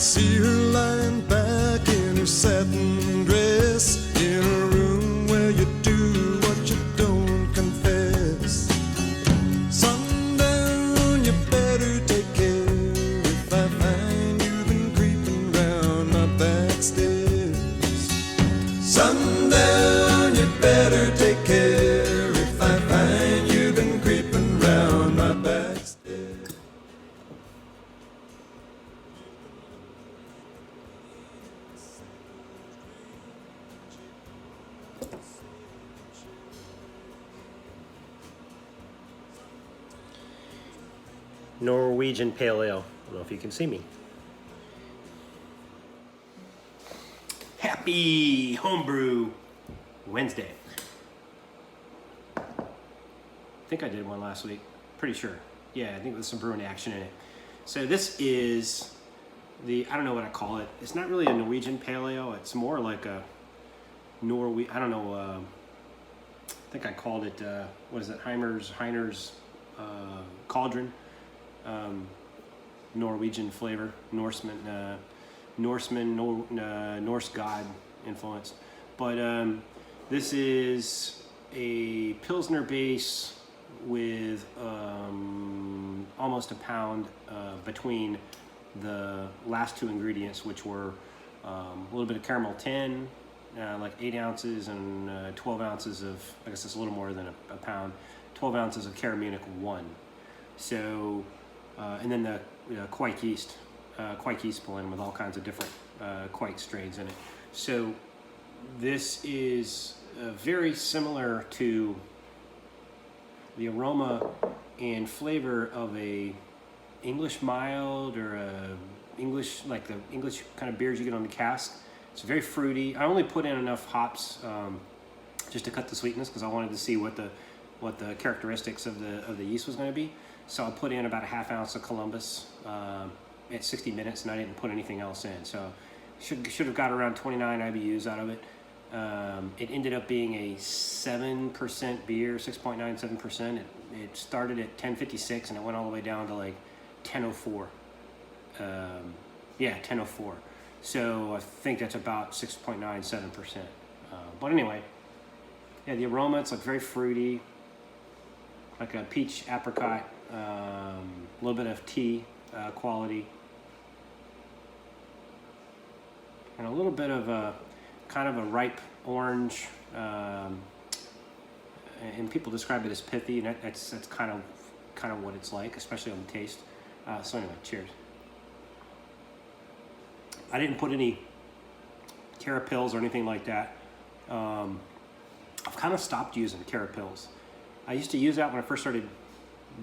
see her lying back in her satin dress in a room where you do what you don't confess. Sundown, you better take care if I find you've been creeping round my back stairs. Sundown, you better take care if I find you've been creeping round my back stairs. Norwegian Pale Ale. I don't know if you can see me. Happy Homebrew Wednesday. I think I did one last week. Pretty sure. Yeah, I think there's some brewing action in it. So this is the, I don't know what I call it. It's not really a Norwegian Pale Ale. It's more like a I don't know. I think I called it, what is it? Hymir's Cauldron. Norwegian flavor, Norse god influence. But this is a Pilsner base with almost a pound between the last two ingredients, which were a little bit of caramel tin, like 8 ounces, and 12 ounces of, I guess it's a little more than a pound, 12 ounces of Carammunic 1. So, and then the Quake yeast blend with all kinds of different Quake strains in it. So this is very similar to the aroma and flavor of a English mild or a English, like the English kind of beers you get on the cask. It's very fruity. I only put in enough hops just to cut the sweetness because I wanted to see what the characteristics of the yeast was going to be. So I put in about a ½ ounce of Columbus at 60 minutes, and I didn't put anything else in. So should have got around 29 IBUs out of it. It ended up being a 7% beer, 6.97%. It started at 10.56 and it went all the way down to like 10.04. Yeah, 10.04. So I think that's about 6.97%. But anyway, yeah, the aroma, it's like very fruity, like a peach apricot, a little bit of tea quality, and a little bit of a kind of a ripe orange, and people describe it as pithy, and that's kind of what it's like, especially on the taste. So anyway, cheers. I didn't put any carapils or anything like that. I've kind of stopped using carapils. I used to use that when I first started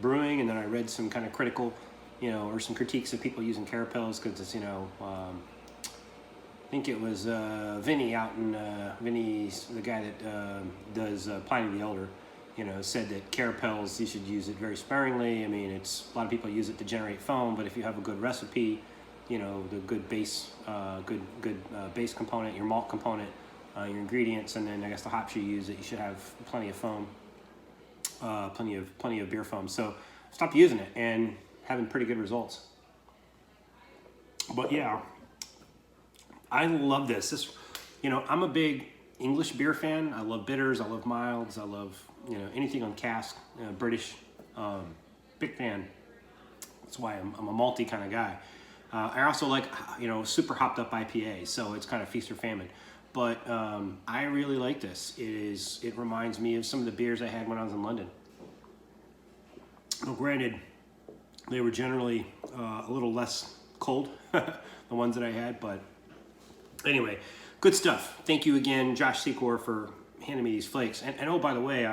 brewing, and then I read some kind of critical, or some critiques of people using carapils because it's, I think it was Vinny out in, Vinny's the guy that does Pliny the Elder, said that carapils, you should use it very sparingly. I mean, a lot of people use it to generate foam, but if you have a good recipe, the good base, base component, your malt component, your ingredients, and then I guess the hops you use, that you should have plenty of foam. Plenty of beer foam. So stopped using it and having pretty good results. But yeah, I love this. I'm a big English beer fan. I love bitters. I love milds. I love anything on cask. British, big fan. That's why I'm a malty kind of guy. I also like super hopped up IPA. So it's kind of feast or famine. But I really like this. It reminds me of some of the beers I had when I was in London. Well, granted, they were generally a little less cold, the ones that I had. But anyway, good stuff. Thank you again, Josh Secor, for handing me these flakes. And oh, by the way,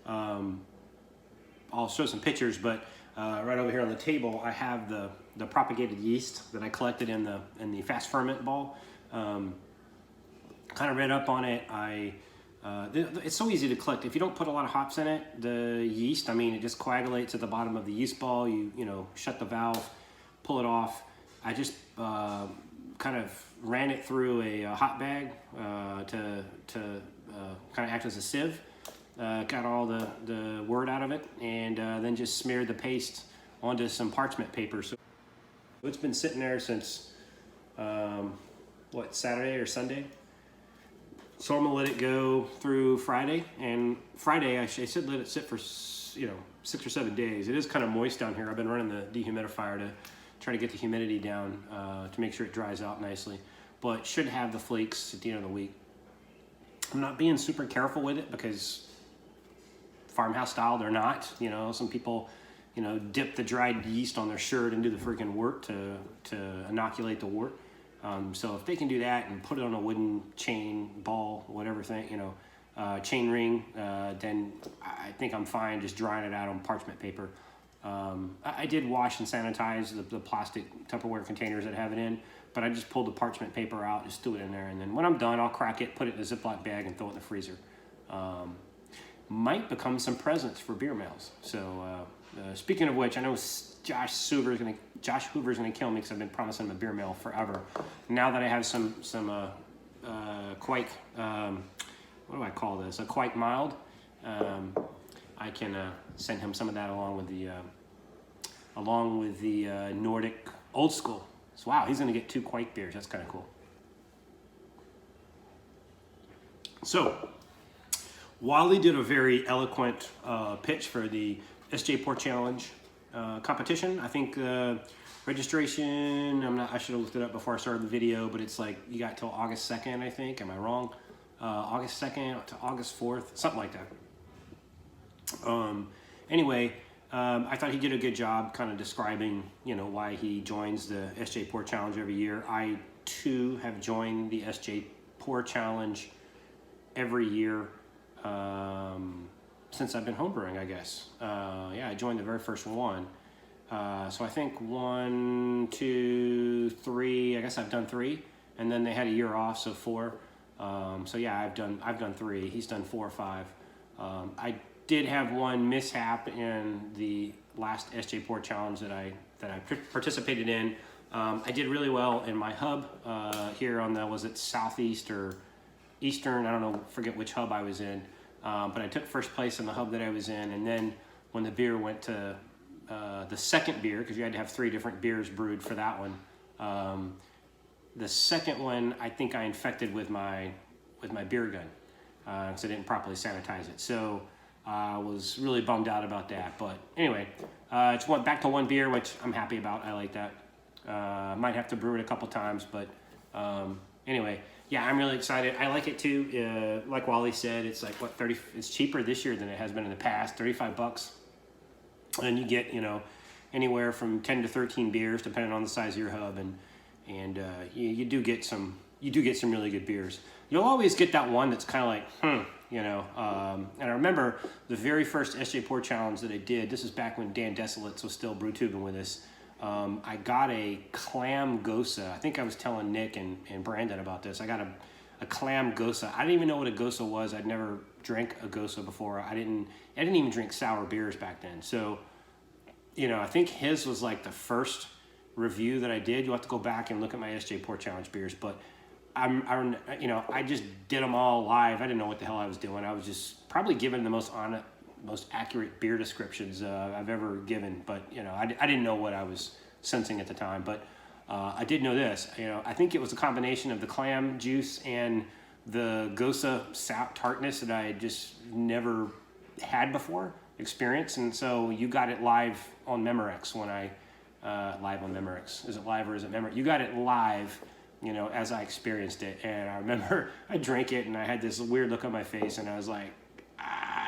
I'll show some pictures, but right over here on the table, I have the propagated yeast that I collected in the fast ferment ball. Kind of read up on it. It's so easy to collect. If you don't put a lot of hops in it, the yeast, it just coagulates at the bottom of the yeast ball. You shut the valve, pull it off. I just kind of ran it through a hot bag to kind of act as a sieve. Got all the wort out of it, and then just smeared the paste onto some parchment paper. So It's been sitting there since, Saturday or Sunday. So I'm gonna let it go through Friday, and Friday I said let it sit for 6 or 7 days. It is kind of moist down here. I've been running the dehumidifier to try to get the humidity down to make sure it dries out nicely, but should have the flakes at the end of the week. I'm not being super careful with it because farmhouse style they're not. Some people dip the dried yeast on their shirt and do the freaking wort to inoculate the wort. So if they can do that and put it on a wooden chain, ball, whatever thing, chain ring, then I think I'm fine just drying it out on parchment paper. I did wash and sanitize the plastic Tupperware containers that have it in, but I just pulled the parchment paper out, just threw it in there, and then when I'm done, I'll crack it, put it in a Ziploc bag, and throw it in the freezer. Might become some presents for beer mails. So speaking of which, I know Josh Hoover's gonna kill me because I've been promising him a beer mail forever. Now that I have some quite what do I call this? A quite mild. I can send him some of that along with the Nordic Old School. So wow, he's gonna get 2 quite beers. That's kind of cool. So Wally did a very eloquent pitch for the SJPorr Challenge competition. I think registration, I should have looked it up before I started the video, but it's like you got till August 2nd, I think. Am I wrong? August 2nd to August 4th, something like that. Anyway, I thought he did a good job kind of describing, why he joins the SJPorr Challenge every year. I, too, have joined the SJPorr Challenge every year since I've been homebrewing, I guess. I joined the very first one. So I think 1, 2, 3. I guess I've done 3, and then they had a year off, so 4. I've done 3. He's done 4 or 5. I did have one mishap in the last SJPorr Challenge that I participated in. I did really well in my hub here on the southeast or eastern? I don't know, forget which hub I was in. But I took first place in the hub that I was in, and then when the beer went to the second beer, because you had to have 3 different beers brewed for that one. The second one, I think I infected with my beer gun, because I didn't properly sanitize it. So I was really bummed out about that. But anyway, just went back to 1 beer, which I'm happy about. I like that. Might have to brew it a couple times, but anyway. Yeah, I'm really excited. I like it too. Like Wally said, it's like it's cheaper this year than it has been in the past, $35. And you get, anywhere from 10 to 13 beers depending on the size of your hub, and you do get some really good beers. You'll always get that one that's kind of like, and I remember the very first SJPorr Challenge that I did. This is back when Dan Desolates was still brew tubing with us. I got a clam gosa. I think I was telling Nick and Brandon about this. I got a clam gosa. I didn't even know what a gosa was. I'd never drank a gosa before. I didn't even drink sour beers back then. So, I think his was like the first review that I did. You'll have to go back and look at my SJPorr Challenge beers. But I just did them all live. I didn't know what the hell I was doing. I was just probably giving the most accurate beer descriptions I've ever given, but I didn't know what I was sensing at the time. But I did know this. I think it was a combination of the clam juice and the gosa tartness that I just never had before experienced, and so you got it live on Memorex when I live on Memorex. Is it live or is it Memorex? You got it live. As I experienced it, and I remember I drank it and I had this weird look on my face, and I was like,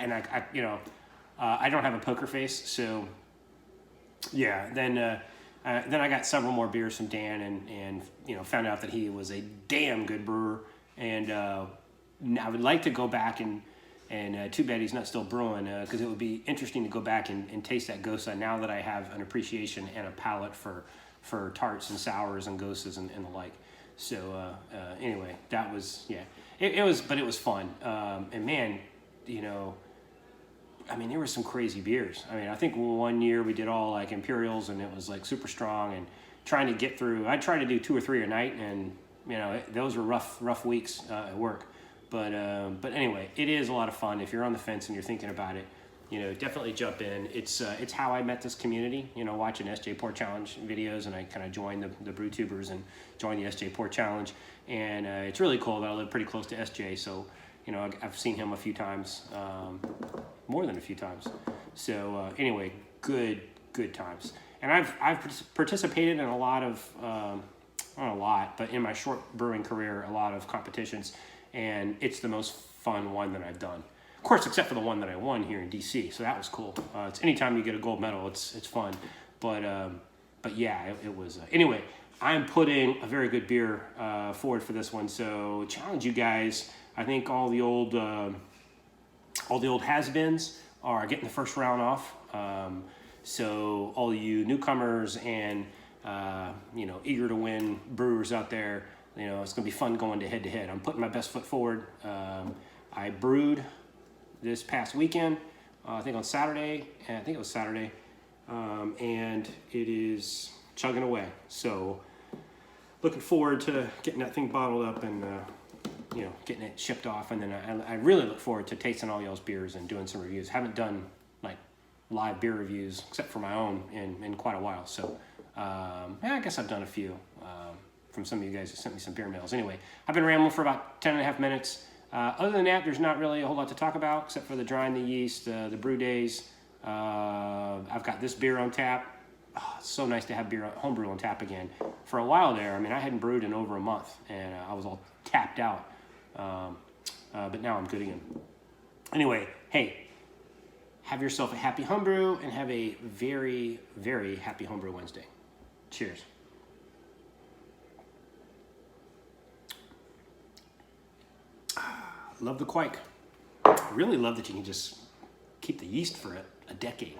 and I don't have a poker face, so yeah. Then I got several more beers from Dan, and found out that he was a damn good brewer, and I would like to go back and too bad he's not still brewing, because it would be interesting to go back and taste that gosa now that I have an appreciation and a palate for tarts and sours and gosas and the like. So anyway, that was it was fun, and man, there were some crazy beers. I think one year we did all like Imperials, and it was like super strong, and trying to get through. I tried to do 2 or 3 a night, and those were rough weeks at work. But anyway, it is a lot of fun if you're on the fence and you're thinking about it. you know, definitely jump in. It's how I met this community, you know, watching SJPorr Challenge videos, and I kind of joined the brew tubers and joined the SJPorr Challenge. And it's really cool that I live pretty close to SJ, so, you know, I've seen him a few times, more than a few times. So anyway, good times. And I've participated in a lot of, not a lot, but in my short brewing career, a lot of competitions, and it's the most fun one that I've done. Of course, except for the one that I won here in DC, so that was cool. It's anytime you get a gold medal, it's fun. But yeah, it was. Anyway, I'm putting a very good beer forward for this one, so challenge you guys. I think all the old has-beens are getting the first round off. So all you newcomers and you know, eager to win brewers out there, you know, it's gonna be fun going to head. I'm putting my best foot forward. I brewed this past weekend, I think on Saturday, and I think it was Saturday, and it is chugging away. So looking forward to getting that thing bottled up and you know, getting it shipped off, and then I really look forward to tasting all y'all's beers and doing some reviews. Haven't done like live beer reviews except for my own in quite a while. So yeah, I guess I've done a few from some of you guys who sent me some beer mails. Anyway, I've been rambling for about 10.5 minutes. Other than that, there's not really a whole lot to talk about except for the drying the yeast, the brew days. I've got this beer on tap. Oh, it's so nice to have homebrew on tap again. For a while there, I mean, I hadn't brewed in over a month, and I was all tapped out. But now I'm good again. Anyway, hey, have yourself a happy homebrew and have a very, very happy Homebrew Wednesday. Cheers. Love the quake. I really love that you can just keep the yeast for a decade.